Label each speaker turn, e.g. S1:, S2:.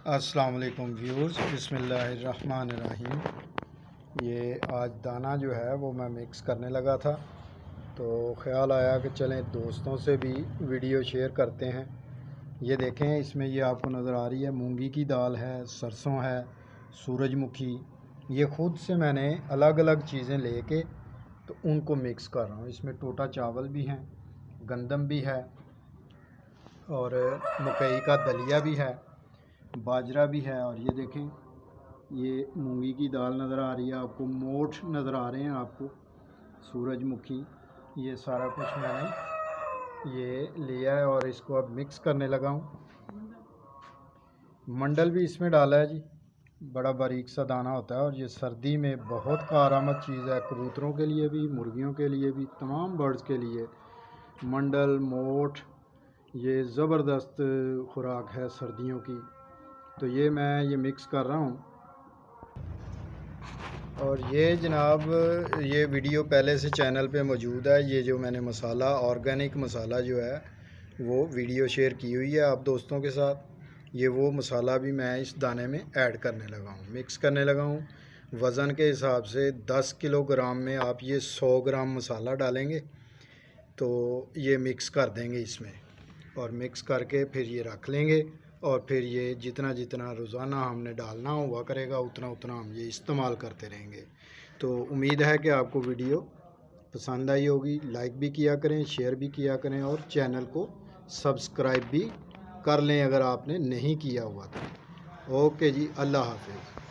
S1: अस्सलाम वालेकुम व्यूअर्स, बिस्मिल्लाहिर्रहमानिर्रहीम। ये आज दाना जो है वो मैं मिक्स करने लगा था, तो ख़्याल आया कि चलें दोस्तों से भी वीडियो शेयर करते हैं। ये देखें, इसमें ये आपको नज़र आ रही है मूंगी की दाल है, सरसों है, सूरजमुखी। ये ख़ुद से मैंने अलग अलग चीज़ें लेके तो उनको मिक्स कर रहा हूँ। इसमें टोटा चावल भी हैं, गंदम भी है और मकई का दलिया भी है, बाजरा भी है। और ये देखें, ये मूंगी की दाल नज़र आ रही है आपको, मोठ नज़र आ रहे हैं आपको, सूरजमुखी। ये सारा कुछ मैंने ये लिया है और इसको अब मिक्स करने लगा हूँ। मंडल भी इसमें डाला है जी, बड़ा बारीक सा दाना होता है और ये सर्दी में बहुत कारआमद चीज़ है, कबूतरों के लिए भी, मुर्गियों के लिए भी, तमाम बर्ड्स के लिए। मंडल, मोठ, ये ज़बरदस्त खुराक है सर्दियों की। तो ये मैं ये मिक्स कर रहा हूँ। और ये जनाब, ये वीडियो पहले से चैनल पे मौजूद है। ये जो मैंने मसाला, ऑर्गेनिक मसाला जो है वो वीडियो शेयर की हुई है आप दोस्तों के साथ। ये वो मसाला भी मैं इस दाने में ऐड करने लगा हूँ, मिक्स करने लगा हूँ। वज़न के हिसाब से 10 किलोग्राम में आप ये 100 ग्राम मसाला डालेंगे तो ये मिक्स कर देंगे इसमें, और मिक्स करके फिर ये रख लेंगे। और फिर ये जितना जितना रोज़ाना हमने डालना हुआ करेगा उतना उतना हम ये इस्तेमाल करते रहेंगे। तो उम्मीद है कि आपको वीडियो पसंद आई होगी। लाइक भी किया करें, शेयर भी किया करें और चैनल को सब्सक्राइब भी कर लें अगर आपने नहीं किया हुआ तो। ओके जी, अल्लाह हाफ़िज़।